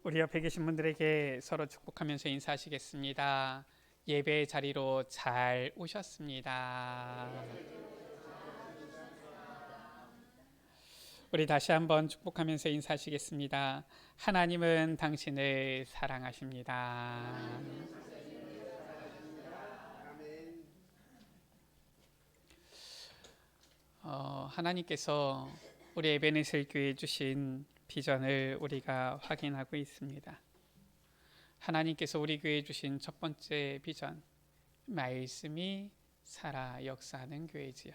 우리 옆에 계신 분들에게 서로 축복하면서 인사하시겠습니다. 예배 자리로 잘 오셨습니다. 우리 다시 한번 축복하면서 인사하시겠습니다. 하나님은 당신을 사랑하십니다. 하나님께서 우리 에베네셀 교회에 주신 비전을 우리가 확인하고 있습니다. 하나님께서 우리 교회에 주신 첫 번째 비전, 말씀이 살아 역사하는 교회지요.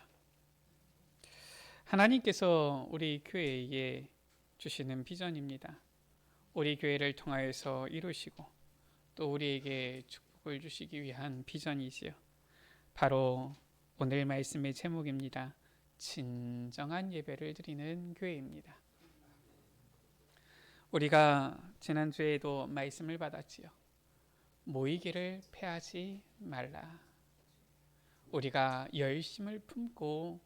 하나님께서 우리 교회에 주시는 비전입니다. 우리 교회를 통하여서 이루시고 또 우리에게 축복을 주시기 위한 비전이지요. 바로 오늘 말씀의 제목입니다. 진정한 예배를 드리는 교회입니다. 우리가 지난주에도 말씀을 받았지요. 모이기를 패하지 말라. 우리가 열심을 품고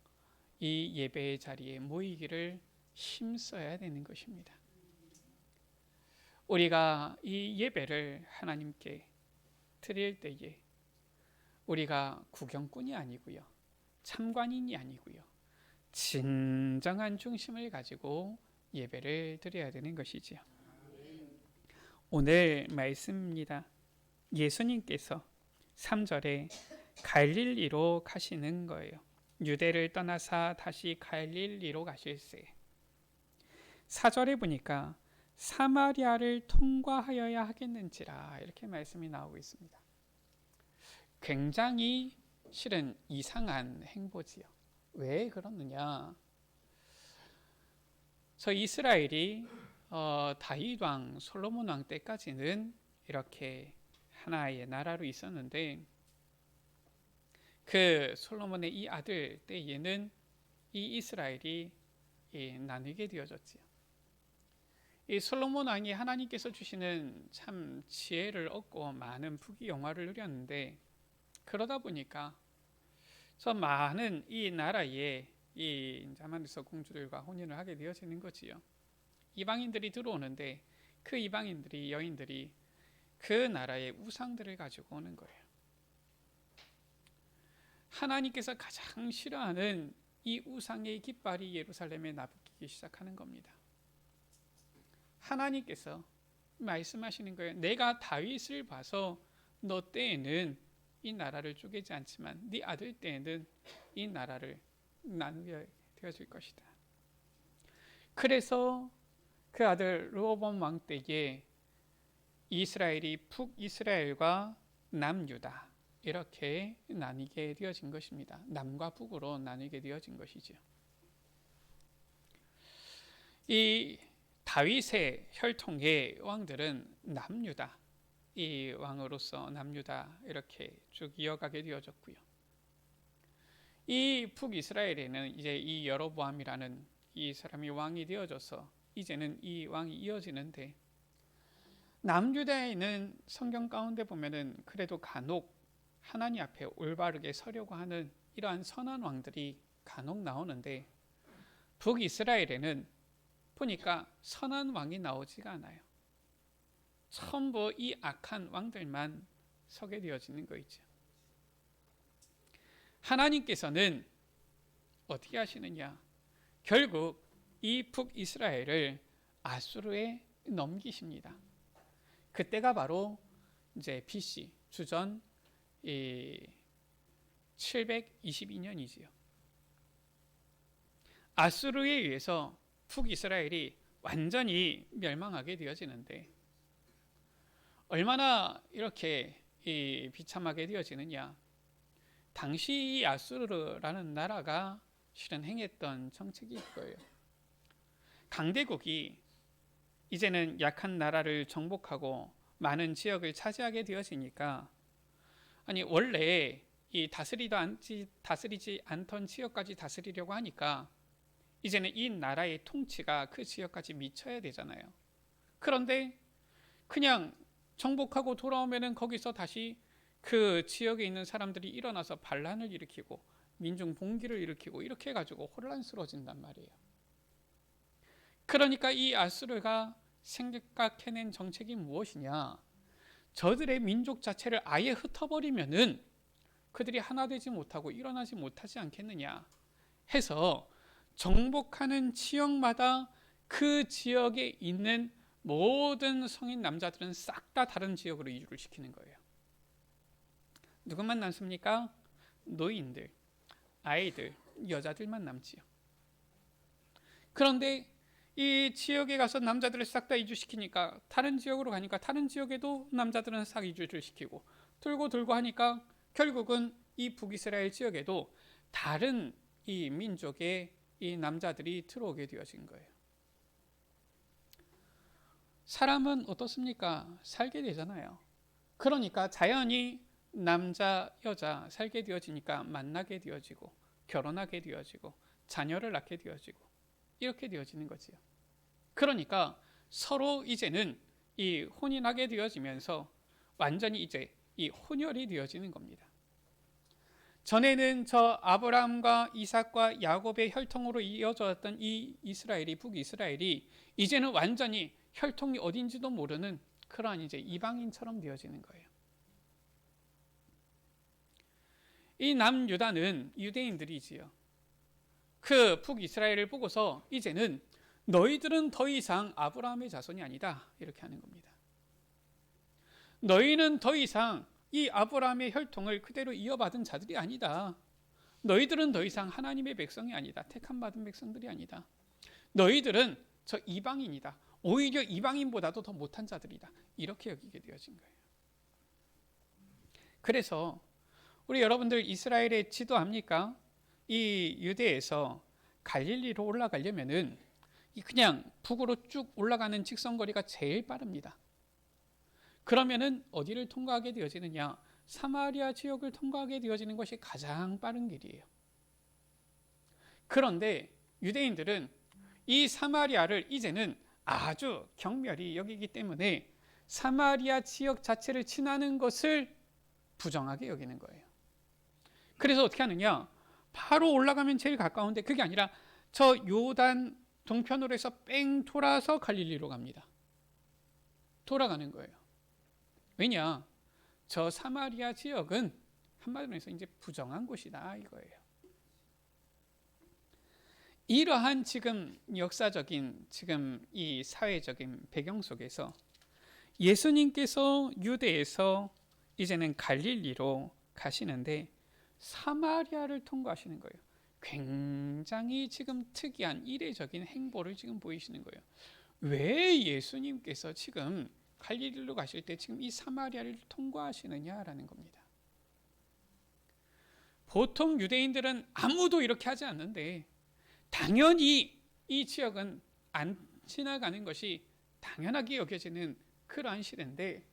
이 예배의 자리에 모이기를 힘써야 되는 것입니다. 우리가 이 예배를 하나님께 드릴 때에 우리가 구경꾼이 아니고요, 참관인이 아니고요, 진정한 중심을 가지고 예배를 드려야 되는 것이지요. 오늘 말씀입니다. 예수님께서 3절에 갈릴리로 가시는 거예요. 유대를 떠나사 다시 갈릴리로 가실세. 4절에 보니까 사마리아를 통과하여야 하겠는지라 이렇게 말씀이 나오고 있습니다. 굉장히 실은 이상한 행보지요. 왜 그러느냐? 저 이스라엘이 다윗 왕, 솔로몬 왕 때까지는 이렇게 하나의 나라로 있었는데 그 솔로몬의 이 아들 때에는 이 이스라엘이 나뉘게 되어졌지요. 이 솔로몬 왕이 하나님께서 주시는 참 지혜를 얻고 많은 부귀영화를 누렸는데 그러다 보니까 저 많은 이 나라에 이 자만에서 공주들과 혼인을 하게 되어지는 거지요. 이방인들이 들어오는데 그 이방인들이 여인들이 그 나라의 우상들을 가지고 오는 거예요. 하나님께서 가장 싫어하는 이 우상의 깃발이 예루살렘에 나부끼기 시작하는 겁니다. 하나님께서 말씀하시는 거예요. 내가 다윗을 봐서 너 때에는 이 나라를 쪼개지 않지만 네 아들 때에는 이 나라를 나누게 되어질 것이다. 그래서 그 아들 르호보암 왕 때에 이스라엘이 북이스라엘과 남유다 이렇게 나뉘게 되어진 것입니다. 남과 북으로 나뉘게 되어진 것이죠. 이 다윗의 혈통의 왕들은 남유다, 이 왕으로서 남유다 이렇게 쭉 이어가게 되어졌고요. 이 북이스라엘에는 이제 이 여로보암이라는 이 사람이 왕이 되어져서 이제는 이 왕이 이어지는데 남유다에는 성경 가운데 보면은 그래도 간혹 하나님 앞에 올바르게 서려고 하는 이러한 선한 왕들이 간혹 나오는데 북이스라엘에는 보니까 선한 왕이 나오지가 않아요. 전부 이 악한 왕들만 서게 되어지는 거 있죠. 하나님께서는 어떻게 하시느냐? 결국 이 북이스라엘을 아수르에 넘기십니다. 그때가 바로 이제 BC 주전 722년이지요. 아수르에 의해서 북이스라엘이 완전히 멸망하게 되어지는데 얼마나 이렇게 비참하게 되어지느냐? 당시 이 아수르라는 나라가 실은 행했던 정책이 있고요. 강대국이 이제는 약한 나라를 정복하고 많은 지역을 차지하게 되어지니까 아니 원래 이 다스리지 않던 지역까지 다스리려고 하니까 이제는 이 나라의 통치가 그 지역까지 미쳐야 되잖아요. 그런데 그냥 정복하고 돌아오면은 거기서 다시 그 지역에 있는 사람들이 일어나서 반란을 일으키고 민중 봉기를 일으키고 이렇게 해가지고 혼란스러워진단 말이에요. 그러니까 이 아수르가 생각해낸 정책이 무엇이냐? 저들의 민족 자체를 아예 흩어버리면은 그들이 하나 되지 못하고 일어나지 못하지 않겠느냐 해서 정복하는 지역마다 그 지역에 있는 모든 성인 남자들은 싹 다 다른 지역으로 이주를 시키는 거예요. 누구만 남습니까? 노인들, 아이들, 여자들만 남지요. 그런데 이 지역에 가서 남자들을 싹 다 이주시키니까 다른 지역으로 가니까 다른 지역에도 남자들은 싹 이주를 시키고 돌고 하니까 결국은 이 북이스라엘 지역에도 다른 이 민족의 이 남자들이 들어오게 되어진 거예요. 사람은 어떻습니까? 살게 되잖아요. 그러니까 자연히 남자, 여자 살게 되어지니까 만나게 되어지고 결혼하게 되어지고 자녀를 낳게 되어지고 이렇게 되어지는 거지요. 그러니까 서로 이제는 이 혼인하게 되어지면서 완전히 이제 이 혼혈이 되어지는 겁니다. 전에는 저 아브라함과 이삭과 야곱의 혈통으로 이어졌던 이 이스라엘이 북이스라엘이 이제는 완전히 혈통이 어딘지도 모르는 그러한 이제 이방인처럼 되어지는 거예요. 이 남유다는 유대인들이지요. 그 북이스라엘을 보고서 이제는 너희들은 더 이상 아브라함의 자손이 아니다 이렇게 하는 겁니다. 너희는 더 이상 이 아브라함의 혈통을 그대로 이어받은 자들이 아니다. 너희들은 더 이상 하나님의 백성이 아니다. 택함 받은 백성들이 아니다. 너희들은 저 이방인이다. 오히려 이방인보다도 더 못한 자들이다. 이렇게 여기게 되어진 거예요. 그래서 우리 여러분들 이스라엘의 지도합니까? 이 유대에서 갈릴리로 올라가려면은 그냥 북으로 쭉 올라가는 직선거리가 제일 빠릅니다. 그러면은 어디를 통과하게 되어지느냐? 사마리아 지역을 통과하게 되어지는 것이 가장 빠른 길이에요. 그런데 유대인들은 이 사마리아를 이제는 아주 경멸히 여기기 때문에 사마리아 지역 자체를 지나는 것을 부정하게 여기는 거예요. 그래서 어떻게 하느냐? 바로 올라가면 제일 가까운데 그게 아니라 저 요단 동편으로 해서 뺑 돌아서 갈릴리로 갑니다. 돌아가는 거예요. 왜냐? 저 사마리아 지역은 한마디로 해서 이제 부정한 곳이다 이거예요. 이러한 지금 역사적인 지금 이 사회적인 배경 속에서 예수님께서 유대에서 이제는 갈릴리로 가시는데 사마리아를 통과하시는 거예요. 굉장히 지금 특이한 이례적인 행보를 지금 보이시는 거예요. 왜 예수님께서 지금 갈릴리로 가실 때 지금 이 사마리아를 통과하시느냐라는 겁니다. 보통 유대인들은 아무도 이렇게 하지 않는데 당연히 이 지역은 안 지나가는 것이 당연하게 여겨지는 그러한 시대인데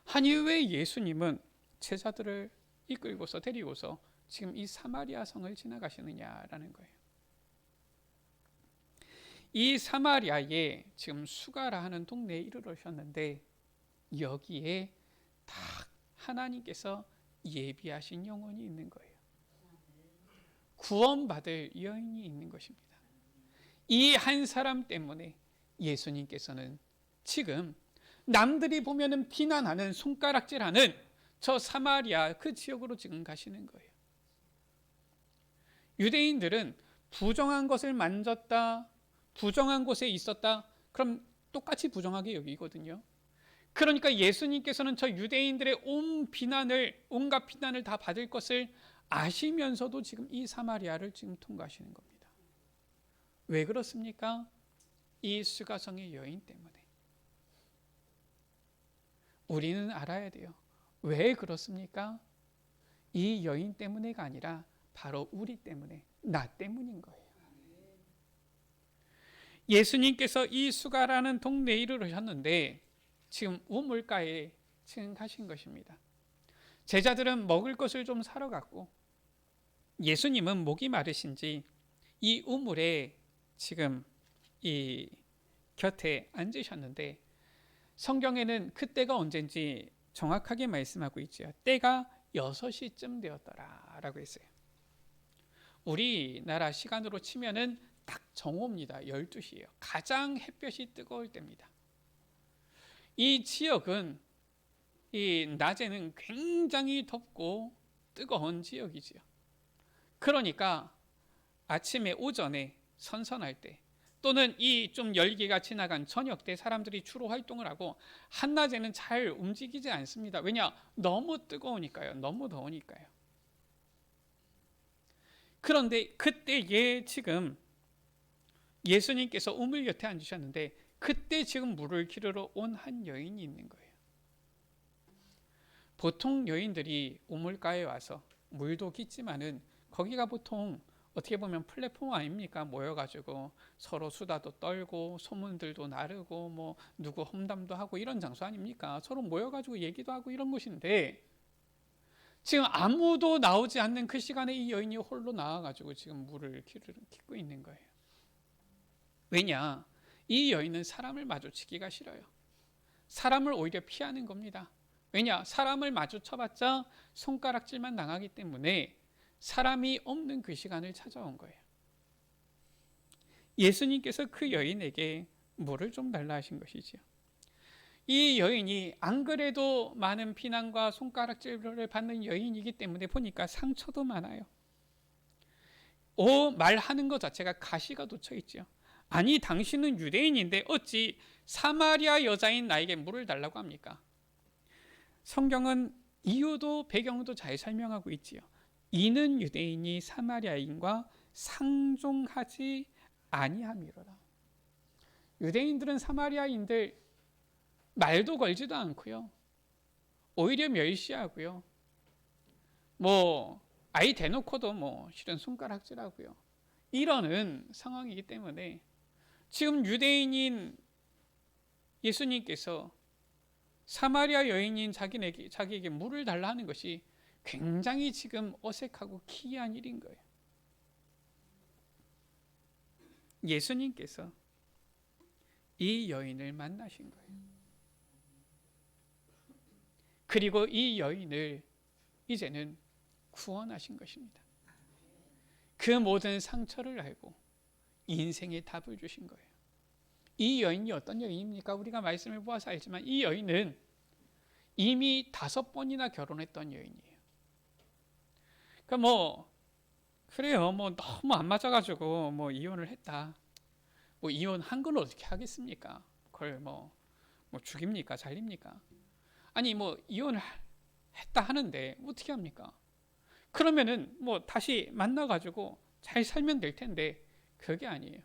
아니 왜 예수님은 제자들을 이끌고서 데리고서 지금 이 사마리아 성을 지나가시느냐라는 거예요. 이 사마리아에 지금 수가라 하는 동네에 이르러셨는데 여기에 딱 하나님께서 예비하신 영혼이 있는 거예요. 구원받을 여인이 있는 것입니다. 이 한 사람 때문에 예수님께서는 지금 남들이 보면은 비난하는 손가락질하는 저 사마리아 그 지역으로 지금 가시는 거예요. 유대인들은 부정한 것을 만졌다, 부정한 곳에 있었다, 그럼 똑같이 부정하게 여기거든요. 그러니까 예수님께서는 저 유대인들의 온갖 비난을 다 받을 것을 아시면서도 지금 이 사마리아를 지금 통과하시는 겁니다. 왜 그렇습니까? 이 수가성의 여인 때문에. 우리는 알아야 돼요. 왜 그렇습니까? 이 여인 때문에가 아니라 바로 우리 때문에, 나 때문인 거예요. 예수님께서 이 수가라는 동네에 이르르셨는데 지금 우물가에 지금 가신 것입니다. 제자들은 먹을 것을 좀 사러 갔고 예수님은 목이 마르신지 이 우물에 지금 이 곁에 앉으셨는데 성경에는 그때가 언젠지 정확하게 말씀하고 있죠. 때가 6시쯤 되었더라라고 했어요. 우리나라 시간으로 치면은 딱 정오입니다. 12시예요. 가장 햇볕이 뜨거울 때입니다. 이 지역은 이 낮에는 굉장히 덥고 뜨거운 지역이지요. 그러니까 아침에 오전에 선선할 때 또는 이 좀 열기가 지나간 저녁 때 사람들이 주로 활동을 하고 한낮에는 잘 움직이지 않습니다. 왜냐? 너무 뜨거우니까요. 너무 더우니까요. 그런데 그때에 지금 예수님께서 우물 곁에 앉으셨는데 그때 지금 물을 기르러 온 한 여인이 있는 거예요. 보통 여인들이 우물가에 와서 물도 깊지만은 거기가 보통 어떻게 보면 플랫폼 아닙니까? 모여가지고 서로 수다도 떨고 소문들도 나르고 뭐 누구 험담도 하고 이런 장소 아닙니까? 서로 모여가지고 얘기도 하고 이런 곳인데 지금 아무도 나오지 않는 그 시간에 이 여인이 홀로 나와가지고 지금 물을 깃고 있는 거예요. 왜냐? 이 여인은 사람을 마주치기가 싫어요. 사람을 오히려 피하는 겁니다. 왜냐? 사람을 마주쳐봤자 손가락질만 당하기 때문에 사람이 없는 그 시간을 찾아온 거예요. 예수님께서 그 여인에게 물을 좀 달라 하신 것이지요. 이 여인이 안 그래도 많은 비난과 손가락질을 받는 여인이기 때문에 보니까 상처도 많아요. 말하는 것 자체가 가시가 돋쳐 있죠. 아니 당신은 유대인인데 어찌 사마리아 여자인 나에게 물을 달라고 합니까? 성경은 이유도 배경도 잘 설명하고 있지요. 이는 유대인이 사마리아인과 상종하지 아니함이로라. 유대인들은 사마리아인들 말도 걸지도 않고요. 오히려 멸시하고요. 아이 대놓고도 실은 손가락질하고요. 이러는 상황이기 때문에 지금 유대인인 예수님께서 사마리아 여인인 자기에게 물을 달라 하는 것이 굉장히 지금 어색하고 기이한 일인 거예요. 예수님께서 이 여인을 만나신 거예요. 그리고 이 여인을 이제는 구원하신 것입니다. 그 모든 상처를 알고 인생의 답을 주신 거예요. 이 여인이 어떤 여인입니까? 우리가 말씀을 보아서 알지만 이 여인은 이미 5번이나 결혼했던 여인이에요. 그러니까 그래요. 너무 안 맞아가지고 이혼을 했다. 이혼한 건 어떻게 하겠습니까? 그걸 죽입니까? 잘립니까? 아니 이혼을 했다 하는데 어떻게 합니까? 그러면은 다시 만나가지고 잘 살면 될 텐데 그게 아니에요.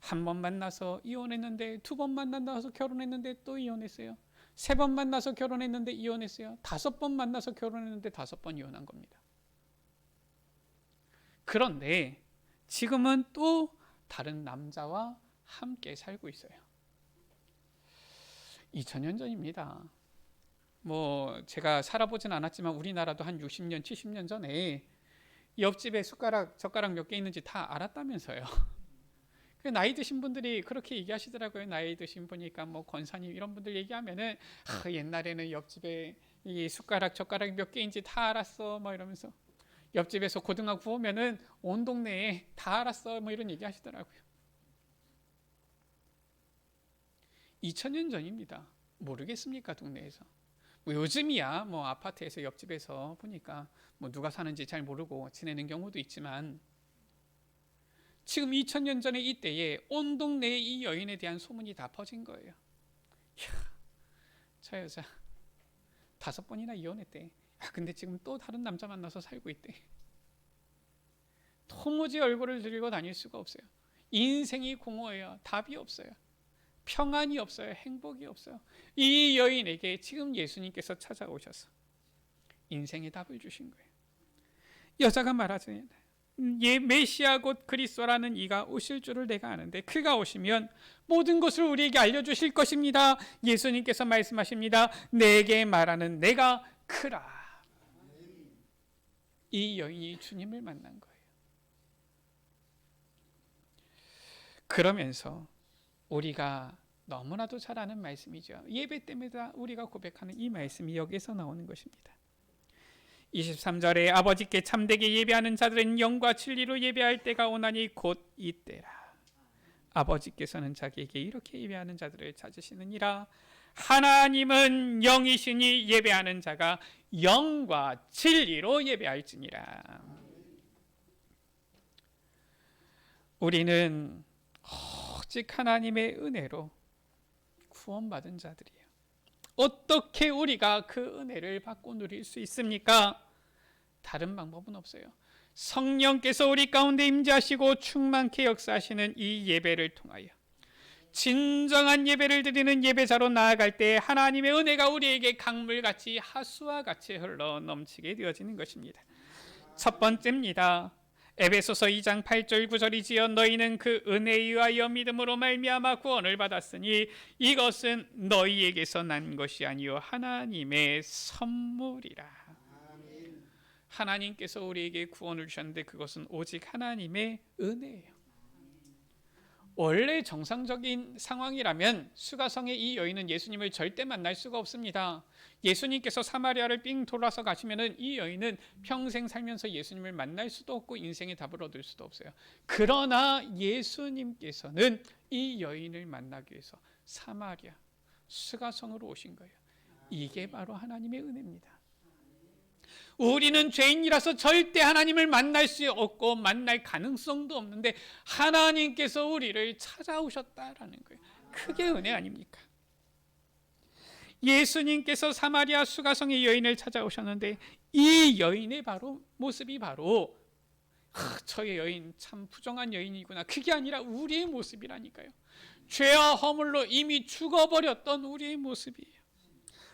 한 번 만나서 이혼했는데 2번 만나서 결혼했는데 또 이혼했어요. 3번 만나서 결혼했는데 이혼했어요. 5번 만나서 결혼했는데 5번 이혼한 겁니다. 그런데 지금은 또 다른 남자와 함께 살고 있어요. 2000년 전입니다. 제가 살아보진 않았지만 우리나라도 한 60년, 70년 전에 옆집에 젓가락 몇 개 있는지 다 알았다면서요. 나이 드신 분들이 그렇게 얘기하시더라고요. 나이 드신 분이니까 권사님 이런 분들 얘기하면은 옛날에는 옆집에 이 젓가락 몇 개인지 다 알았어 이러면서 옆집에서 고등어 구우면은 온 동네에 다 알았어 이런 얘기 하시더라고요. 2000년 전입니다. 모르겠습니까? 동네에서. 요즘이야 아파트에서 옆집에서 보니까 누가 사는지 잘 모르고 지내는 경우도 있지만 지금 2000년 전에 이때에 온 동네에 이 여인에 대한 소문이 다 퍼진 거예요. 이야, 저 여자 5번이나 이혼했대. 근데 지금 또 다른 남자 만나서 살고 있대. 도무지 얼굴을 들고 다닐 수가 없어요. 인생이 공허해요. 답이 없어요. 평안이 없어요. 행복이 없어요. 이 여인에게 지금 예수님께서 찾아오셔서 인생의 답을 주신 거예요. 여자가 말하지, 메시아 곧 그리스도라는 이가 오실 줄을 내가 아는데 그가 오시면 모든 것을 우리에게 알려주실 것입니다. 예수님께서 말씀하십니다. 내게 말하는 내가 그라. 이 여인이 주님을 만난 거예요. 그러면서 우리가 너무나도 잘 아는 말씀이죠. 예배 때마다 우리가 고백하는 이 말씀이 여기서 나오는 것입니다. 23절에 아버지께 참되게 예배하는 자들은 영과 진리로 예배할 때가 오나니 곧 이때라. 아버지께서는 자기에게 이렇게 예배하는 자들을 찾으시느니라 하나님은 영이시니 예배하는 자가 영과 진리로 예배할지니라. 우리는 오직 하나님의 은혜로 구원받은 자들이에요. 어떻게 우리가 그 은혜를 받고 누릴 수 있습니까? 다른 방법은 없어요. 성령께서 우리 가운데 임재하시고 충만케 역사하시는 이 예배를 통하여 진정한 예배를 드리는 예배자로 나아갈 때 하나님의 은혜가 우리에게 강물같이 하수와 같이 흘러 넘치게 되어지는 것입니다. 첫 번째입니다. 에베소서 2장 8절 9절이지요. 너희는 그 은혜에 의하여 믿음으로 말미암아 구원을 받았으니 이것은 너희에게서 난 것이 아니요 하나님의 선물이라. 하나님께서 우리에게 구원을 주셨는데 그것은 오직 하나님의 은혜예요. 원래 정상적인 상황이라면 수가성의 이 여인은 예수님을 절대 만날 수가 없습니다. 예수님께서 사마리아를 삥 돌아서 가시면은 이 여인은 평생 살면서 예수님을 만날 수도 없고 인생의 답을 얻을 수도 없어요. 그러나 예수님께서는 이 여인을 만나기 위해서 사마리아 수가성으로 오신 거예요. 이게 바로 하나님의 은혜입니다. 우리는 죄인이라서 절대 하나님을 만날 수 없고 만날 가능성도 없는데 하나님께서 우리를 찾아오셨다라는 거예요. 그게 은혜 아닙니까? 예수님께서 사마리아 수가성의 여인을 찾아오셨는데 이 여인의 모습이 바로 저의 여인 참 부정한 여인이구나. 그게 아니라 우리의 모습이라니까요. 죄와 허물로 이미 죽어버렸던 우리의 모습이에요.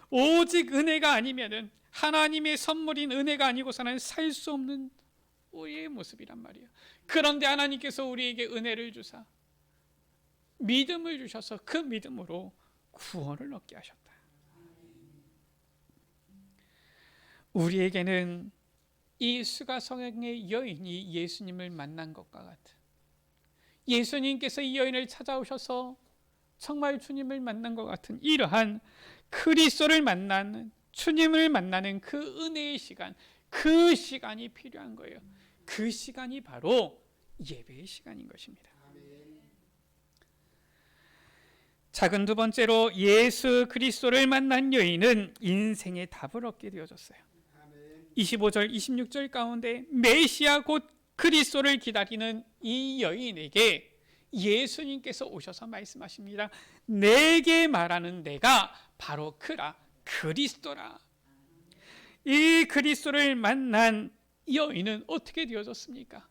오직 은혜가 아니면은 하나님의 선물인 은혜가 아니고서는 살 수 없는 우리의 모습이란 말이에요. 그런데 하나님께서 우리에게 은혜를 주사 믿음을 주셔서 그 믿음으로 구원을 얻게 하셨다. 우리에게는 이 수가성의 여인이 예수님을 만난 것과 같은, 예수님께서 이 여인을 찾아오셔서 정말 주님을 만난 것 같은 이러한 그리스도를 만나는, 주님을 만나는 그 은혜의 시간, 그 시간이 필요한 거예요. 그 시간이 바로 예배의 시간인 것입니다. 작은 두 번째로 예수 그리스도를 만난 여인은 인생의 답을 얻게 되어졌어요. 25절 26절 가운데 메시아 곧 그리스도를 기다리는 이 여인에게 예수님께서 오셔서 말씀하십니다. 내게 말하는 내가 바로 그라, 그리스도라. 이 그리스도를 만난 여인은 어떻게 되어졌습니까?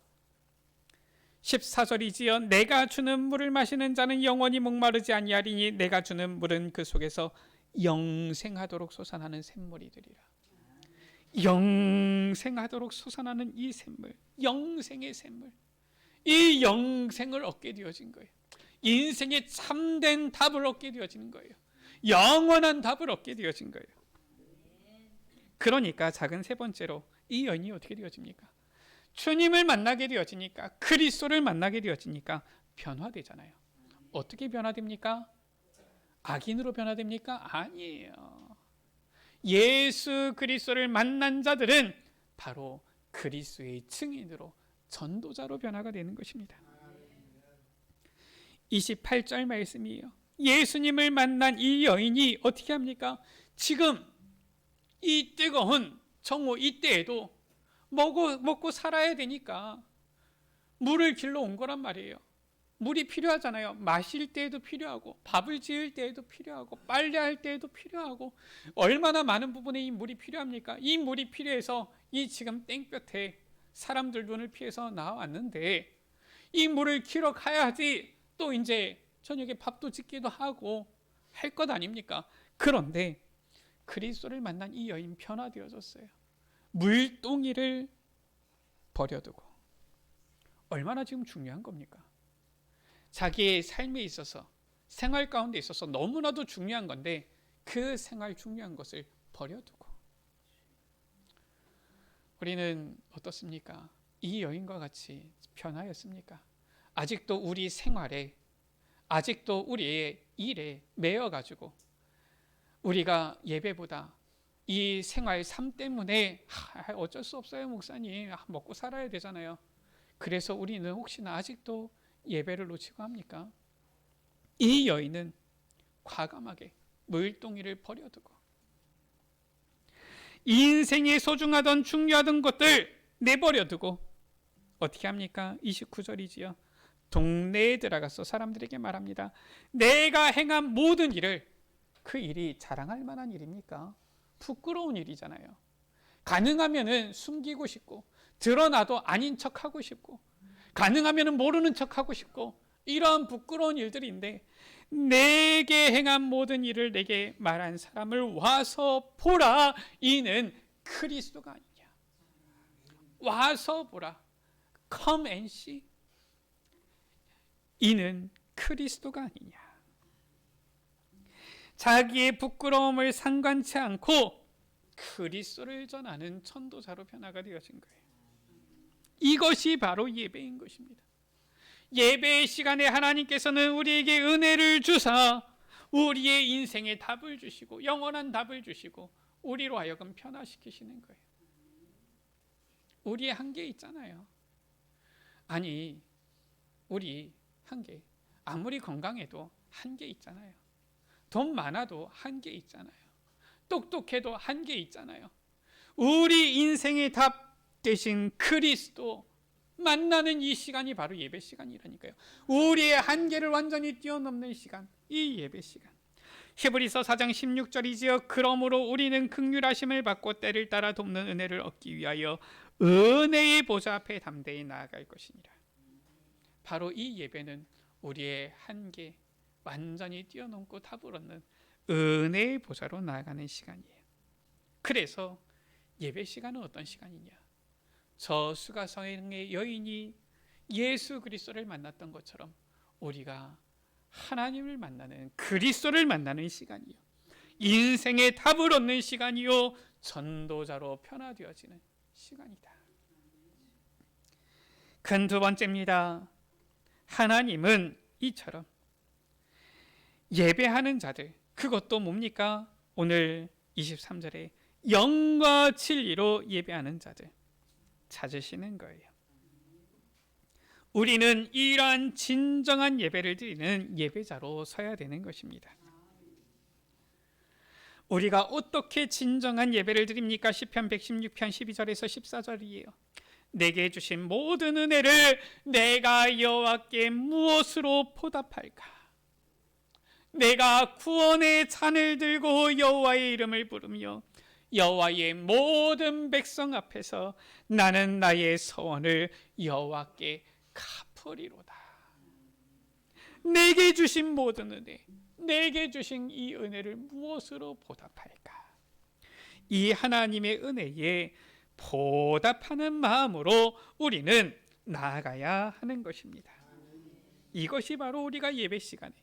14절이지요. 내가 주는 물을 마시는 자는 영원히 목마르지 아니하리니 내가 주는 물은 그 속에서 영생하도록 솟아나는 샘물이 되리라. 영생하도록 솟아나는 이 샘물, 영생의 샘물, 이 영생을 얻게 되어진 거예요. 인생의 참된 답을 얻게 되어지는 거예요. 영원한 답을 얻게 되어진 거예요. 그러니까 작은 세 번째로 이 여인이 어떻게 되어집니까? 주님을 만나게 되어지니까, 그리스도를 만나게 되어지니까 변화되잖아요. 어떻게 변화됩니까? 악인으로 변화됩니까? 아니에요. 예수 그리스도를 만난 자들은 바로 그리스도의 증인으로, 전도자로 변화가 되는 것입니다. 28절 말씀이에요. 예수님을 만난 이 여인이 어떻게 합니까? 지금 이 뜨거운 정오 이때에도 먹고 살아야 되니까 물을 길러 온 거란 말이에요. 물이 필요하잖아요. 마실 때에도 필요하고, 밥을 지을 때에도 필요하고, 빨래할 때에도 필요하고, 얼마나 많은 부분에 이 물이 필요합니까? 이 물이 필요해서 이 지금 땡볕에 사람들 눈을 피해서 나왔는데 이 물을 길어 가야지 또 이제 저녁에 밥도 짓기도 하고 할 것 아닙니까? 그런데 그리스도를 만난 이 여인 변화되어졌어요. 물동이를 버려두고. 얼마나 지금 중요한 겁니까? 자기의 삶에 있어서, 생활 가운데 있어서 너무나도 중요한 건데 그 생활 중요한 것을 버려두고. 우리는 어떻습니까? 이 여인과 같이 변화였습니까? 아직도 우리 생활에, 아직도 우리의 일에 매여가지고 우리가 예배보다 이 생활 삶 때문에 어쩔 수 없어요 목사님, 먹고 살아야 되잖아요. 그래서 우리는 혹시나 아직도 예배를 놓치고 합니까? 이 여인은 과감하게 물동이를 버려두고 인생에 소중하던 중요하던 것들 내버려두고 어떻게 합니까? 29절이지요. 동네에 들어가서 사람들에게 말합니다. 내가 행한 모든 일을, 그 일이 자랑할 만한 일입니까? 부끄러운 일이잖아요. 가능하면은 숨기고 싶고, 드러나도 아닌 척하고 싶고, 가능하면은 모르는 척하고 싶고, 이러한 부끄러운 일들인데, 내게 행한 모든 일을 내게 말한 사람을 와서 보라. 이는 그리스도가 아니냐. 와서 보라. Come and see. 이는 그리스도가 아니냐. 자기의 부끄러움을 상관치 않고 그리스도를 전하는 전도자로 변화가 되어진 거예요. 이것이 바로 예배인 것입니다. 예배의 시간에 하나님께서는 우리에게 은혜를 주사 우리의 인생에 답을 주시고 영원한 답을 주시고 우리로 하여금 변화시키시는 거예요. 우리의 한계 있잖아요. 아니, 우리 한계, 아무리 건강해도 한계 있잖아요. 돈 많아도 한계 있잖아요. 똑똑해도 한계 있잖아요. 우리 인생의 답 대신 그리스도 만나는 이 시간이 바로 예배 시간이라니까요. 우리의 한계를 완전히 뛰어넘는 시간, 이 예배 시간. 히브리서 4장 16절이지요. 그러므로 우리는 긍휼하심을 받고 때를 따라 돕는 은혜를 얻기 위하여 은혜의 보좌 앞에 담대히 나아갈 것이니라. 바로 이 예배는 우리의 한계 완전히 뛰어넘고 답을 얻는 은혜의 보좌로 나아가는 시간이에요. 그래서 예배 시간은 어떤 시간이냐? 저 수가성의 여인이 예수 그리스도를 만났던 것처럼 우리가 하나님을 만나는, 그리스도를 만나는 시간이요, 인생의 답을 얻는 시간이요, 전도자로 변화되어지는 시간이다. 큰 두 번째입니다. 하나님은 이처럼 예배하는 자들, 그것도 뭡니까? 오늘 23절에 영과 진리로 예배하는 자들 찾으시는 거예요. 우리는 이러한 진정한 예배를 드리는 예배자로 서야 되는 것입니다. 우리가 어떻게 진정한 예배를 드립니까? 시편 116편 12절에서 14절이에요. 내게 주신 모든 은혜를 내가 여호와께 무엇으로 보답할까? 내가 구원의 잔을 들고 여호와의 이름을 부르며 여호와의 모든 백성 앞에서 나는 나의 서원을 여호와께 갚으리로다. 내게 주신 모든 은혜, 내게 주신 이 은혜를 무엇으로 보답할까? 이 하나님의 은혜에 보답하는 마음으로 우리는 나아가야 하는 것입니다. 이것이 바로 우리가 예배 시간에,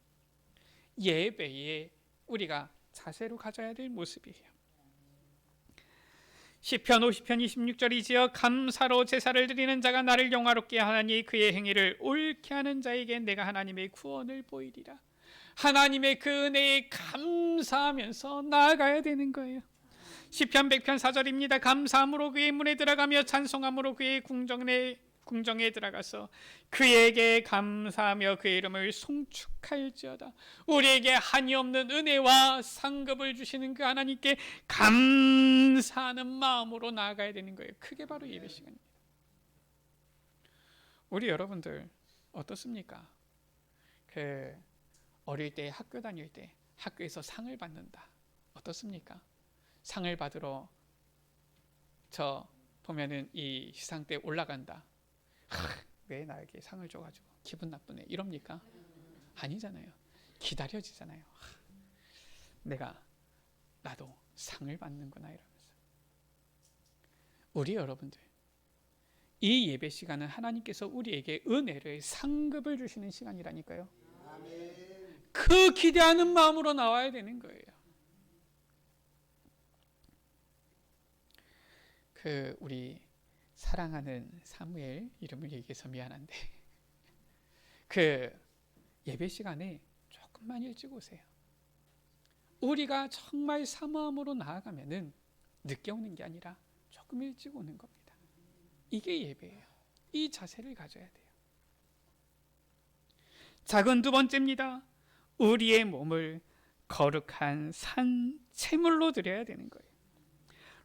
예배에 우리가 자세로 가져야 될 모습이에요. 시편 50편 26절이지요. 감사로 제사를 드리는 자가 나를 영화롭게 하나니 그의 행위를 옳게 하는 자에게 내가 하나님의 구원을 보이리라. 하나님의 그 은혜에 감사하면서 나아가야 되는 거예요. 시편 100편 4절입니다. 감사함으로 그의 문에 들어가며 찬송함으로 그의 궁정에 들어가서 그에게 감사하며 그의 이름을 송축할지어다. 우리에게 한이 없는 은혜와 상급을 주시는 그 하나님께 감사하는 마음으로 나아가야 되는 거예요. 그게 바로 예배 시간입니다. 우리 여러분들 어떻습니까? 어릴 때 학교 다닐 때 학교에서 상을 받는다. 어떻습니까? 상을 받으러 저 보면은 이 시상 때 올라간다. 왜 나에게 상을 줘가지고 기분 나쁘네 이럽니까? 아니잖아요. 기다려지잖아요. 나도 상을 받는구나 이러면서. 우리 여러분들, 이 예배 시간은 하나님께서 우리에게 은혜를 상급을 주시는 시간이라니까요. 그 기대하는 마음으로 나와야 되는 거예요. 우리 사랑하는 사무엘 이름을 얘기해서 미안한데 예배 시간에 조금만 일찍 오세요. 우리가 정말 사모함으로 나아가면은 늦게 오는 게 아니라 조금 일찍 오는 겁니다. 이게 예배예요. 이 자세를 가져야 돼요. 작은 두 번째입니다. 우리의 몸을 거룩한 산 제물로 드려야 되는 거예요.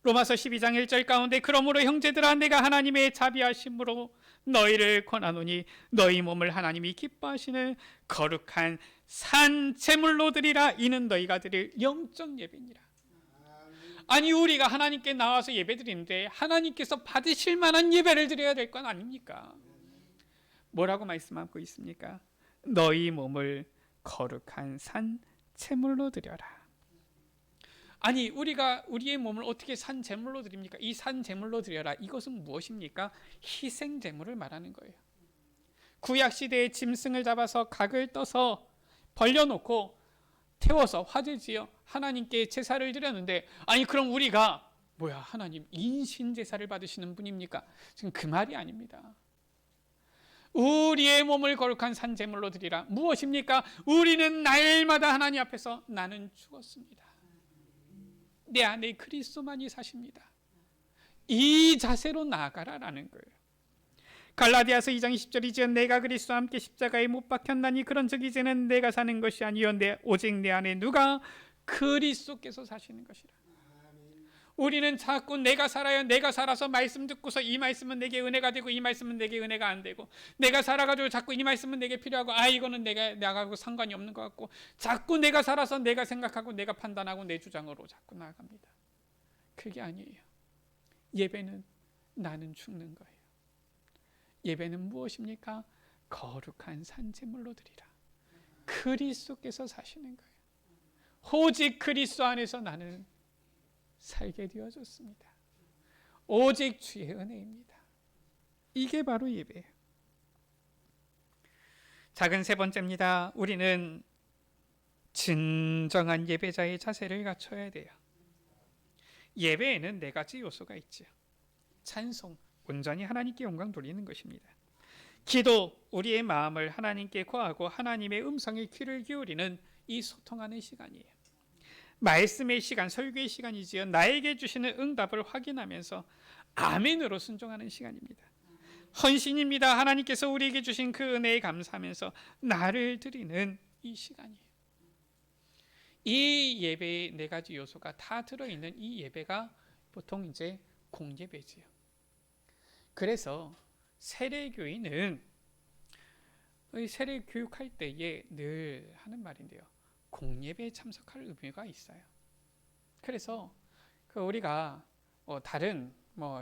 로마서 12장 1절 가운데 그러므로 형제들아 내가 하나님의 자비하심으로 너희를 권하노니 너희 몸을 하나님이 기뻐하시는 거룩한 산 제물로 드리라. 이는 너희가 드릴 영적 예배니라. 아니 우리가 하나님께 나와서 예배 드리는데 하나님께서 받으실 만한 예배를 드려야 될 건 아닙니까? 뭐라고 말씀하고 있습니까? 너희 몸을 거룩한 산 제물로 드려라. 아니 우리가 우리의 몸을 어떻게 산 제물로 드립니까? 이 산 제물로 드려라. 이것은 무엇입니까? 희생 제물을 말하는 거예요. 구약 시대에 짐승을 잡아서 각을 떠서 벌려놓고 태워서 화제지어 하나님께 제사를 드렸는데, 아니 그럼 우리가 뭐야 하나님 인신 제사를 받으시는 분입니까? 지금 그 말이 아닙니다. 우리의 몸을 거룩한 산 제물로 드리라. 무엇입니까? 우리는 날마다 하나님 앞에서 나는 죽었습니다. 내 안에 그리스도만이 사십니다. 이 자세로 나아가라라는 거예요. 갈라디아서 2장 20절이지요. 내가 그리스도와 함께 십자가에 못 박혔나니 그런즉 이제는 내가 사는 것이 아니요 오직 내 안에 누가 그리스도께서 사시는 것이라. 우리는 자꾸 내가 살아요. 내가 살아서 말씀 듣고서 이 말씀은 내게 은혜가 되고 이 말씀은 내게 은혜가 안 되고, 내가 살아가지고 자꾸 이 말씀은 내게 필요하고 이거는 내가 나하고 상관이 없는 것 같고, 자꾸 내가 살아서 내가 생각하고 내가 판단하고 내 주장으로 자꾸 나아갑니다. 그게 아니에요. 예배는 나는 죽는 거예요. 예배는 무엇입니까? 거룩한 산제물로 드리라. 그리스도께서 사시는 거예요. 오직 그리스도 안에서 나는 살게 되어졌습니다. 오직 주의 은혜입니다. 이게 바로 예배예요. 작은 세 번째입니다. 우리는 진정한 예배자의 자세를 갖춰야 돼요. 예배에는 네 가지 요소가 있죠. 찬송, 온전히 하나님께 영광 돌리는 것입니다. 기도, 우리의 마음을 하나님께 고하고 하나님의 음성에 귀를 기울이는 이 소통하는 시간이에요. 말씀의 시간, 설교의 시간이지요. 나에게 주시는 응답을 확인하면서 아멘으로 순종하는 시간입니다. 헌신입니다. 하나님께서 우리에게 주신 그 은혜에 감사하면서 나를 드리는 이 시간이에요. 이 예배의 네 가지 요소가 다 들어있는 이 예배가 보통 이제 공예배지요. 그래서 세례교인은 세례 교육할 때에 늘 하는 말인데요. 공예배에 참석할 의무가 있어요. 그래서 우리가 다른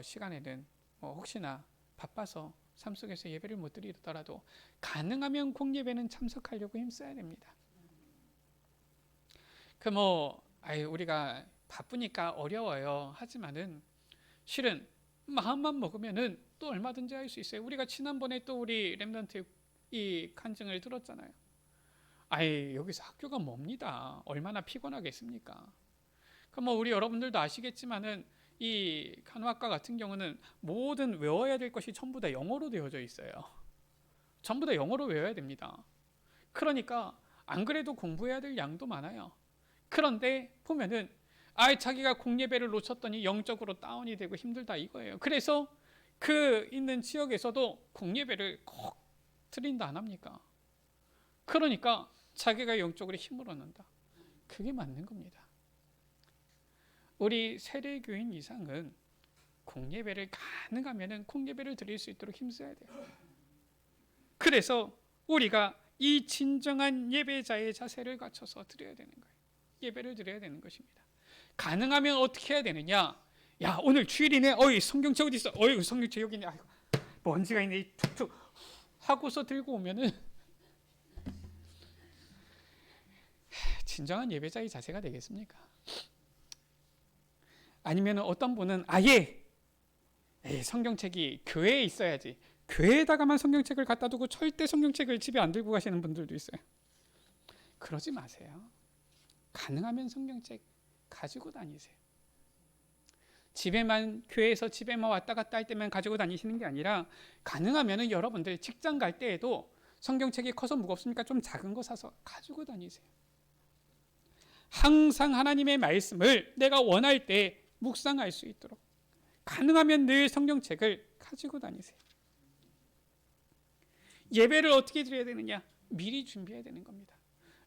시간에는 혹시나 바빠서 삶 속에서 예배를 못 드리더라도 가능하면 공예배는 참석하려고 힘써야 됩니다. 우리가 바쁘니까 어려워요. 하지만은 실은 마음만 먹으면은 또 얼마든지 할 수 있어요. 우리가 지난번에 또 우리 렘넌트 이 간증을 들었잖아요. 여기서 학교가 멉니다. 얼마나 피곤하겠습니까? 우리 여러분들도 아시겠지만은 이 간호학과 같은 경우는 모든 외워야 될 것이 전부 다 영어로 되어져 있어요. 전부 다 영어로 외워야 됩니다. 그러니까 안 그래도 공부해야 될 양도 많아요. 그런데 보면은 자기가 공예배를 놓쳤더니 영적으로 다운이 되고 힘들다 이거예요. 그래서 그 있는 지역에서도 공예배를 꼭 드린다 안 합니까? 그러니까 자기가 영적으로 힘을 얻는다. 그게 맞는 겁니다. 우리 세례교인 이상은 공예배를 가능하면 공예배를 드릴 수 있도록 힘써야 돼요. 그래서 우리가 이 진정한 예배자의 자세를 갖춰서 드려야 되는 거예요. 예배를 드려야 되는 것입니다. 가능하면 어떻게 해야 되느냐? 오늘 주일이네. 성경책 어디 있어? 성경책 여기 있네. 먼지가 있네. 툭툭 하고서 들고 오면은 진정한 예배자의 자세가 되겠습니까? 아니면 어떤 분은 아예 성경책이 교회에 있어야지. 교회에다가만 성경책을 갖다 두고 절대 성경책을 집에 안 들고 가시는 분들도 있어요. 그러지 마세요. 가능하면 성경책 가지고 다니세요. 교회에서 집에만 왔다 갔다 할 때만 가지고 다니시는 게 아니라 가능하면 여러분들 직장 갈 때에도 성경책이 커서 무겁습니까? 좀 작은 거 사서 가지고 다니세요. 항상 하나님의 말씀을 내가 원할 때 묵상할 수 있도록 가능하면 늘 성경책을 가지고 다니세요. 예배를 어떻게 드려야 되느냐? 미리 준비해야 되는 겁니다.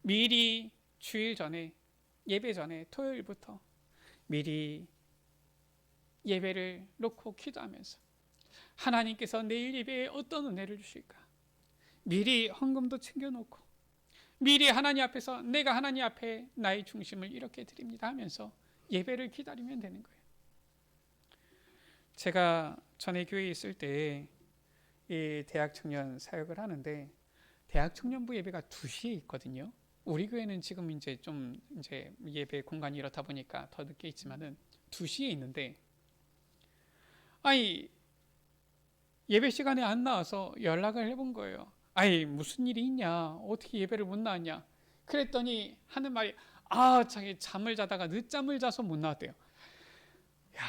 미리 주일 전에 예배 전에 토요일부터 미리 예배를 놓고 기도하면서 하나님께서 내일 예배에 어떤 은혜를 주실까 미리 헌금도 챙겨놓고 미리 하나님 앞에서 내가 하나님 앞에 나의 중심을 이렇게 드립니다 하면서 예배를 기다리면 되는 거예요. 제가 전에 교회에 있을 때 이 대학 청년 사역을 하는데 대학 청년부 예배가 2시에 있거든요. 우리 교회는 지금 이제 좀 이제 예배 공간이 이렇다 보니까 더 늦게 있지만은 2시에 있는데 아니 예배 시간에 안 나와서 연락을 해본 거예요. 아니 무슨 일이 있냐 어떻게 예배를 못 나왔냐 그랬더니 하는 말이 자기 잠을 자다가 늦잠을 자서 못 나왔대요. 야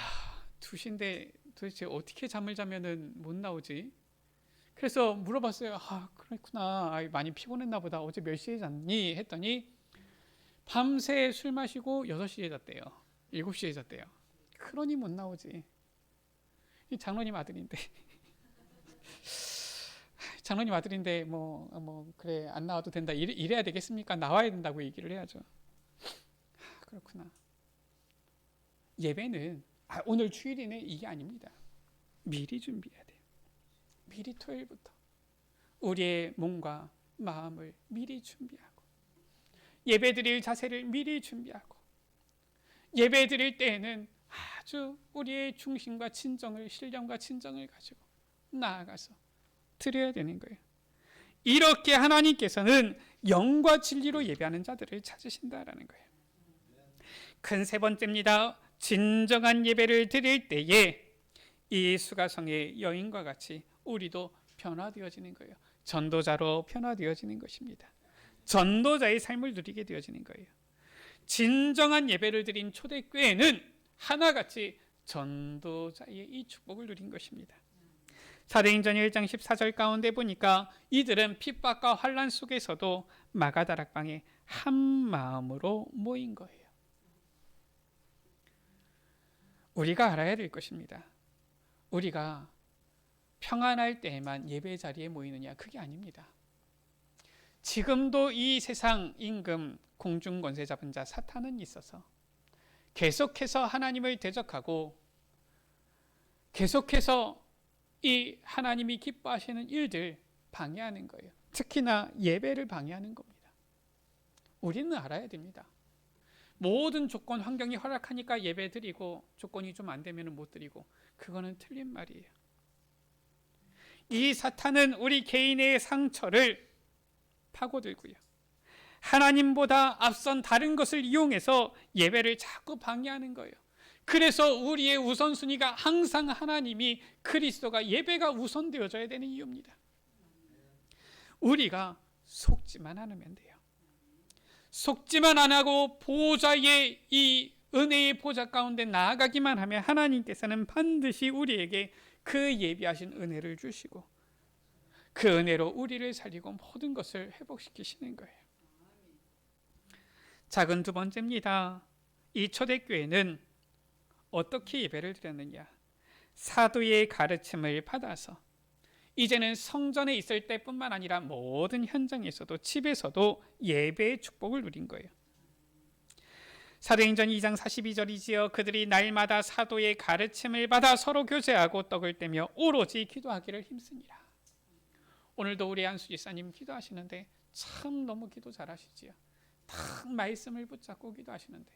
2시인데 도대체 어떻게 잠을 자면은 못 나오지? 그래서 물어봤어요. 그렇구나. 많이 피곤했나 보다. 어제 몇 시에 잤니? 했더니 밤새 술 마시고 6시에 잤대요. 7시에 잤대요. 그러니 못 나오지. 이 장로님 아들인데 장로님 아들인데 그래 안 나와도 된다 이래야 되겠습니까? 나와야 된다고 얘기를 해야죠. 그렇구나. 예배는 오늘 주일이네 이게 아닙니다. 미리 준비해야 돼요. 미리 토요일부터 우리의 몸과 마음을 미리 준비하고 예배드릴 자세를 미리 준비하고 예배드릴 때에는 아주 우리의 중심과 진정을 신령과 진정을 가지고 나아가서 드려야 되는 거예요. 이렇게 하나님께서는 영과 진리로 예배하는 자들을 찾으신다라는 거예요. 큰 3번째입니다. 진정한 예배를 드릴 때에 이 수가성의 여인과 같이 우리도 변화되어지는 거예요. 전도자로 변화되어지는 것입니다. 전도자의 삶을 누리게 되어지는 거예요. 진정한 예배를 드린 초대교회는 하나같이 전도자의 이 축복을 누린 것입니다. 사도행전 1장 14절 가운데 보니까 이들은 핍박과 환난 속에서도 마가다락방에 한 마음으로 모인 거예요. 우리가 알아야 될 것입니다. 우리가 평안할 때에만 예배 자리에 모이느냐 그게 아닙니다. 지금도 이 세상 임금 공중 권세 잡은 자 사탄은 있어서 계속해서 하나님을 대적하고 계속해서 이 하나님이 기뻐하시는 일들 방해하는 거예요. 특히나 예배를 방해하는 겁니다. 우리는 알아야 됩니다. 모든 조건 환경이 허락하니까 예배 드리고 조건이 좀 안 되면 못 드리고 그거는 틀린 말이에요. 이 사탄은 우리 개인의 상처를 파고들고요. 하나님보다 앞선 다른 것을 이용해서 예배를 자꾸 방해하는 거예요. 그래서 우리의 우선순위가 항상 하나님이 그리스도가 예배가 우선되어져야 되는 이유입니다. 우리가 속지만 않으면 돼요. 속지만 안 하고 보좌의 이 은혜의 보좌 가운데 나아가기만 하면 하나님께서는 반드시 우리에게 그 예비하신 은혜를 주시고 그 은혜로 우리를 살리고 모든 것을 회복시키시는 거예요. 작은 2번째입니다. 이 초대교회는 어떻게 예배를 드렸느냐? 사도의 가르침을 받아서 이제는 성전에 있을 때뿐만 아니라 모든 현장에서도 집에서도 예배의 축복을 누린 거예요. 사도행전 2장 42절이지요. 그들이 날마다 사도의 가르침을 받아 서로 교제하고 떡을 떼며 오로지 기도하기를 힘쓰니라. 오늘도 우리 안수 지사님 기도하시는데 참 너무 기도 잘하시지요. 딱 말씀을 붙잡고 기도하시는데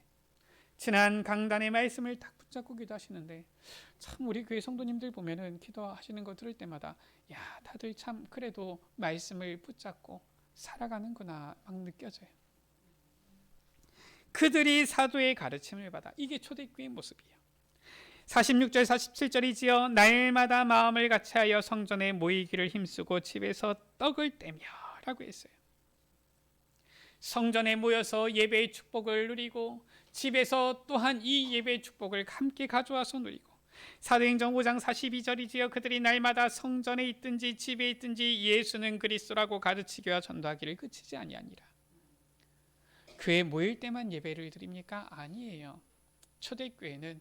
지난 강단의 말씀을 딱 붙잡고 기도하시는데 참 우리 교회 성도님들 보면은 기도하시는 거 들을 때마다 야 다들 참 그래도 말씀을 붙잡고 살아가는구나 막 느껴져요. 그들이 사도의 가르침을 받아 이게 초대교회의 모습이에요. 46절 47절이지요. 날마다 마음을 같이하여 성전에 모이기를 힘쓰고 집에서 떡을 떼며 라고 했어요. 성전에 모여서 예배의 축복을 누리고 집에서 또한 이 예배의 축복을 함께 가져와서 누리고 사도행전 5장 42절이지요. 그들이 날마다 성전에 있든지 집에 있든지 예수는 그리스도라고 가르치기와 전도하기를 그치지 아니하니라. 교회 모일 때만 예배를 드립니까? 아니에요. 초대교회는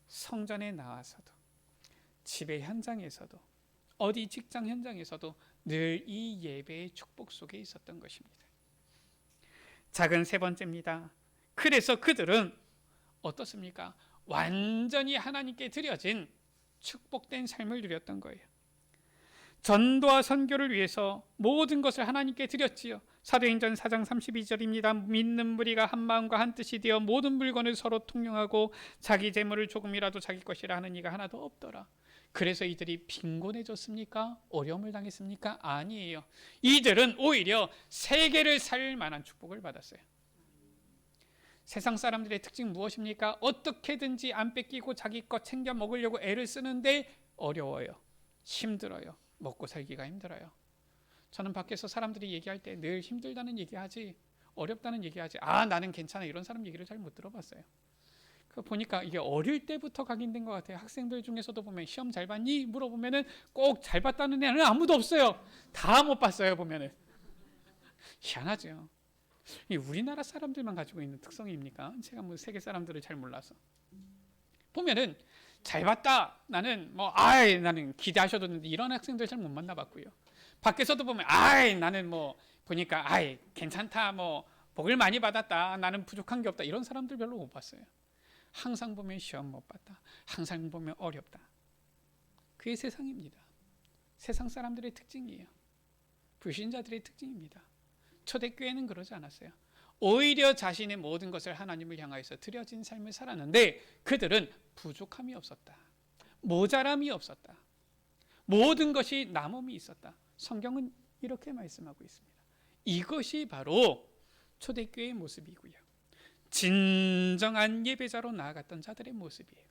성전에 나와서도 집의 현장에서도 어디 직장 현장에서도 늘 이 예배의 축복 속에 있었던 것입니다. 작은 3번째입니다. 그래서 그들은 어떻습니까? 완전히 하나님께 드려진 축복된 삶을 누렸던 거예요. 전도와 선교를 위해서 모든 것을 하나님께 드렸지요. 사도행전 4장 32절입니다. 믿는 무리가 한 마음과 한 뜻이 되어 모든 물건을 서로 통용하고 자기 재물을 조금이라도 자기 것이라 하는 이가 하나도 없더라. 그래서 이들이 빈곤해졌습니까? 어려움을 당했습니까? 아니에요. 이들은 오히려 세계를 살 만한 축복을 받았어요. 세상 사람들의 특징 무엇입니까? 어떻게든지 안 뺏기고 자기 것 챙겨 먹으려고 애를 쓰는데 어려워요. 힘들어요. 먹고 살기가 힘들어요. 저는 밖에서 사람들이 얘기할 때 늘 힘들다는 얘기하지, 어렵다는 얘기하지, 나는 괜찮아, 이런 사람 얘기를 잘 못 들어봤어요. 그 보니까 이게 어릴 때부터 각인된 것 같아요. 학생들 중에서도 보면 시험 잘 봤니? 물어보면은 꼭 잘 봤다는 애는 아무도 없어요. 다 못 봤어요. 보면은 희한하죠. 이 우리나라 사람들만 가지고 있는 특성입니까? 제가 뭐 세계 사람들을 잘 몰라서 보면은 잘 봤다. 나는 나는 기대하셔도 되는데 이런 학생들 잘 못 만나봤고요. 밖에서도 보면 나는 보니까 괜찮다. 복을 많이 받았다. 나는 부족한 게 없다. 이런 사람들 별로 못 봤어요. 항상 보면 시험 못 봤다. 항상 보면 어렵다. 그게 세상입니다. 세상 사람들의 특징이에요. 불신자들의 특징입니다. 초대교회는 그러지 않았어요. 오히려 자신의 모든 것을 하나님을 향하여서 드려진 삶을 살았는데 그들은 부족함이 없었다. 모자람이 없었다. 모든 것이 남음이 있었다. 성경은 이렇게 말씀하고 있습니다. 이것이 바로 초대교회의 모습이고요. 진정한 예배자로 나아갔던 자들의 모습이에요.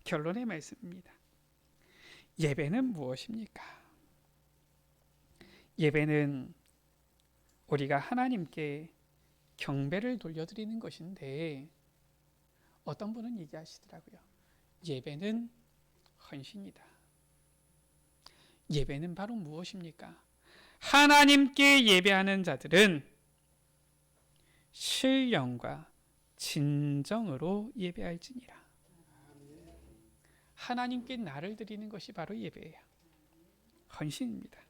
결론의 말씀입니다. 예배는 무엇입니까? 예배는 우리가 하나님께 경배를 돌려드리는 것인데 어떤 분은 얘기하시더라고요. 예배는 헌신이다. 예배는 바로 무엇입니까? 하나님께 예배하는 자들은 신령과 진정으로 예배할지니라. 하나님께 나를 드리는 것이 바로 예배예요. 헌신입니다.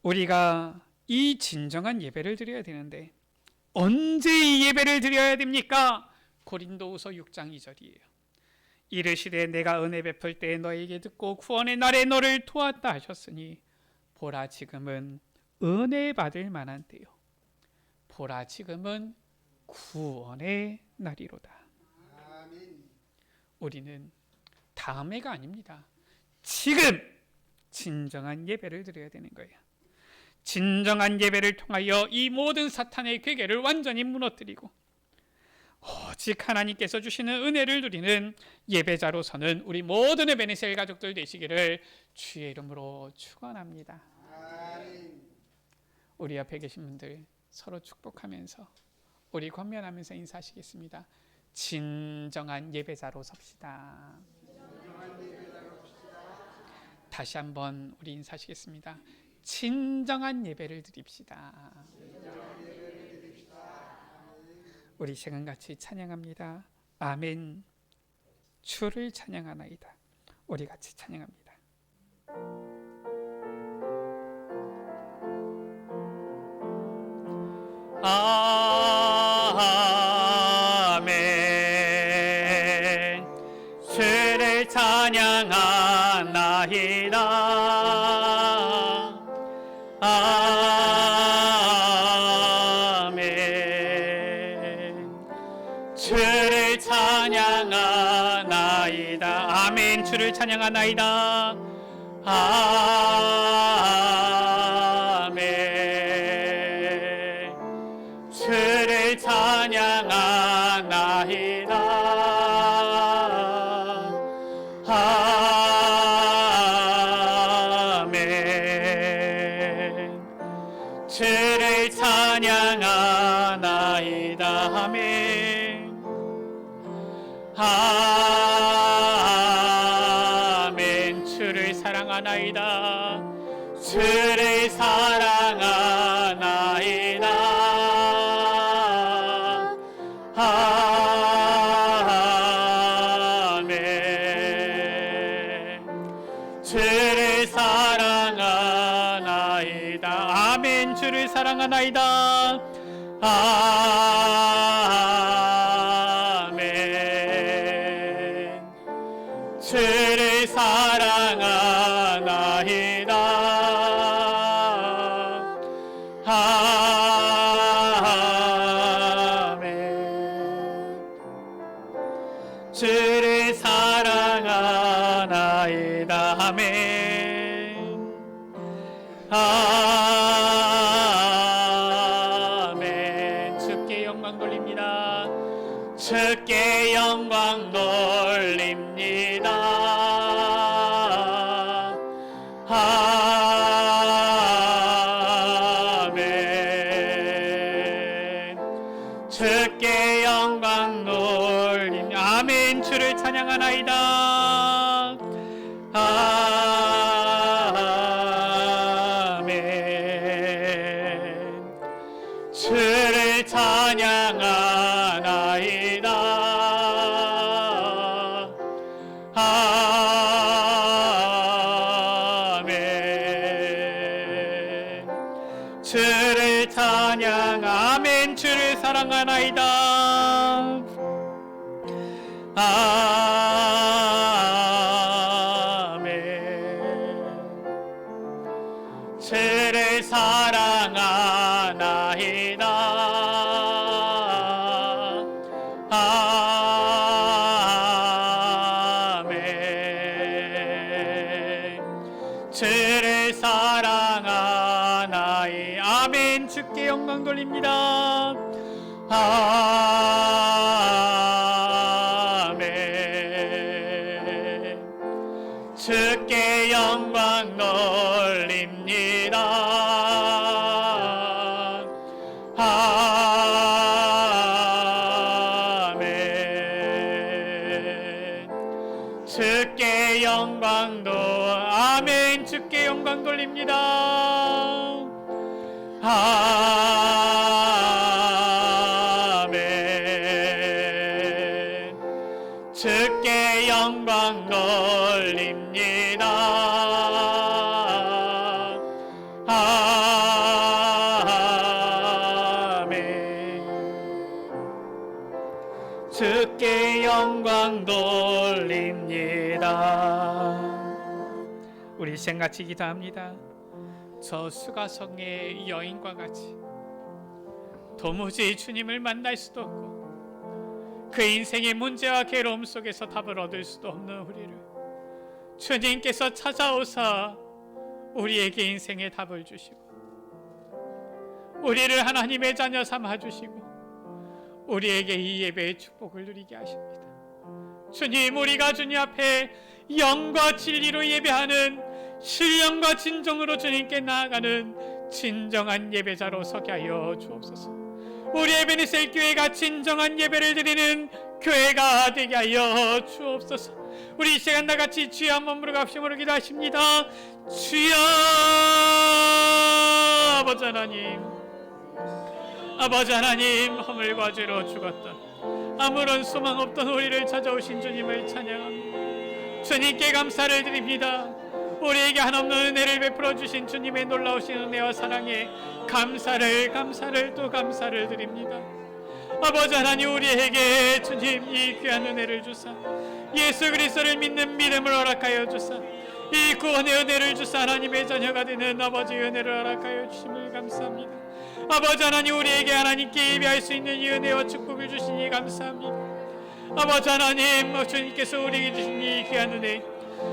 우리가 이 진정한 예배를 드려야 되는데 언제 이 예배를 드려야 됩니까? 고린도후서 6장 2절이에요. 이르시되 내가 은혜 베풀 때에 너에게 듣고 구원의 날에 너를 도왔다 하셨으니 보라 지금은 은혜 받을 만한 때요. 보라 지금은 구원의 날이로다. 우리는 다음해가 아닙니다. 지금 진정한 예배를 드려야 되는 거예요. 진정한 예배를 통하여 이 모든 사탄의 괴계를 완전히 무너뜨리고 오직 하나님께서 주시는 은혜를 누리는 예배자로서는 우리 모든 에베네셀 가족들 되시기를 주의 이름으로 축원합니다. 우리 옆에 계신 분들 서로 축복하면서 우리 권면하면서 인사하시겠습니다. 진정한 예배자로 섭시다. 다시 한번 우리 인사하시겠습니다. 진정한 예배를 드립시다. 우리 시간 같이 찬양합니다. 아멘. 주를 찬양하나이다. 우리 같이 찬양합니다. 아멘. 주를 찬양하나이다. 주를 찬양하나이다. 아멘. 주를 찬양하나이다. 아멘. 주를 찬양하나이다. 아멘. 주를 찬양하나이다. 아멘. 아멘. 주를 사랑하나이다. 주를 사랑하나이다. 아멘. 주를 사랑하나이다. 아멘. 주를 사랑하나이다. 아멘. 주를 사랑하나이다. 아멘. 주를 사랑하나이다. 아멘. 아멘. 주께 영광 돌립니다. 주께 영광 돌립니다. 아멘. 주께 영광 돌립니다. 아멘. 주를 찬양하나이다. 아멘. 주를 찬양하나이다. 아멘. 주를 찬양. 아멘. 주를 사랑하나이다. 아멘. 주를 사랑하나이다. 아멘. 주를 사랑하나이. 아멘. 주께 영광 돌립니다. 아멘. 주께 영광 돌립니다. 아멘. 주께 영광도. 아멘. 주께 영광 돌립니다. 아멘. 주께 영광 돌립니다. 아멘. 주께 영광 돌립니다. 우리 생같이 기도합니다. 저 수가성의 여인과 같이 도무지 주님을 만날 수도 없고 그 인생의 문제와 괴로움 속에서 답을 얻을 수도 없는 우리를 주님께서 찾아오사 우리에게 인생의 답을 주시고 우리를 하나님의 자녀 삼아 주시고 우리에게 이 예배의 축복을 누리게 하십니다. 주님, 우리가 주님 앞에 영과 진리로 예배하는 신령과 진정으로 주님께 나아가는 진정한 예배자로 서게 하여 주옵소서. 우리 에베네셀 교회가 진정한 예배를 드리는 교회가 되게 하여 주옵소서. 우리 이 시간 다같이 주여 한 몸으로 갑심으로 기도하십니다. 주여. 아버지 하나님, 아버지 하나님, 허물과 죄로 죽었던 아무런 소망 없던 우리를 찾아오신 주님을 찬양합니다. 주님께 감사를 드립니다. 우리에게 한없는 은혜를 베풀어 주신 주님의 놀라우신 은혜와 사랑에 감사를 또 감사를 드립니다. 아버지 하나님, 우리에게 주님 이 귀한 은혜를 주사 예수 그리스도를 믿는 믿음을 허락하여 주사 이 구원의 은혜를 주사 하나님의 자녀가 되는 아버지의 은혜를 허락하여 주심을 감사합니다. 아버지 하나님, 우리에게 하나님께 예배할 수 있는 이 은혜와 축복을 주시니 감사합니다. 아버지 하나님, 주님께서 우리에게 주신 이 귀한 은혜,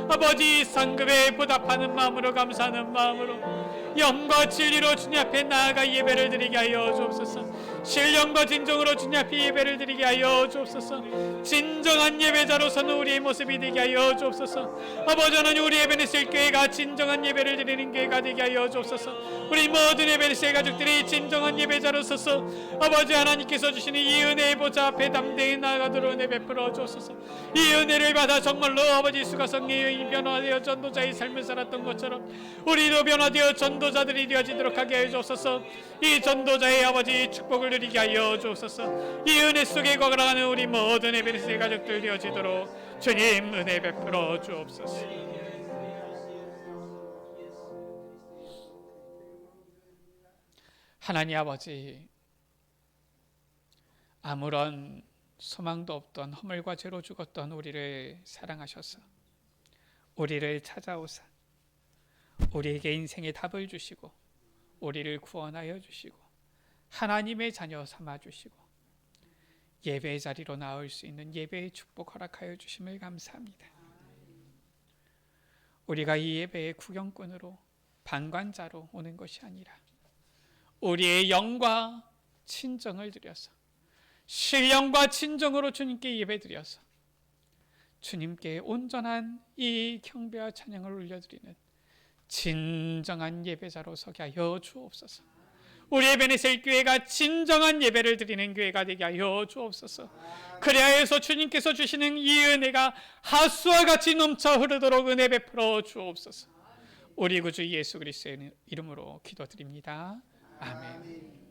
아버지 상급에 보답하는 마음으로 감사하는 마음으로 영과 진리로 주님 앞에 나아가 예배를 드리게 하여 주옵소서. 신령과 진정으로 주님 앞에 예배를 드리게 하여 주옵소서. 진정한 예배자로서는 우리의 모습이 되게 하여 주옵소서. 아버지 하나님, 우리 에베네셀 교회가 진정한 예배를 드리는 교회가 되게 하여 주옵소서. 우리 모든 에베네셀 가족들이 진정한 예배자로서서 아버지 하나님께서 주시는 이 은혜의 보좌 앞에 담대히 나아가도록 은혜 베풀어 주옵소서. 이 은혜를 받아 정말로 아버지 수가성의 여인이 변화되어 전도자의 삶을 살았던 것처럼 우리도 변화되어 전도자들이 되어지도록 하게 하여 주옵소서. 이 전도자의 아버지 축복을 누리게 하여 주옵소서. 이 은혜 속에 걸어가는 우리 모든 에베네셀 가족들 되어지도록 주님 은혜 베풀어 주옵소서. 하나님 아버지, 아무런 소망도 없던 허물과 죄로 죽었던 우리를 사랑하셔서 우리를 찾아오사 우리에게 인생의 답을 주시고 우리를 구원하여 주시고 하나님의 자녀 삼아 주시고 예배의 자리로 나올 수 있는 예배의 축복 허락하여 주심을 감사합니다. 우리가 이 예배의 구경꾼으로 방관자로 오는 것이 아니라 우리의 영과 친정을 드려서 신령과 진정으로 주님께 예배드려서 주님께 온전한 이 경배와 찬양을 올려드리는 진정한 예배자로 서게 하여 주옵소서. 우리의 베네셀 교회가 진정한 예배를 드리는 교회가 되게 하여 주옵소서. 그리하여서 주님께서 주시는 이 은혜가 하수와 같이 넘쳐 흐르도록 은혜 베풀어 주옵소서. 우리 구주 예수 그리스도의 이름으로 기도드립니다. 아멘.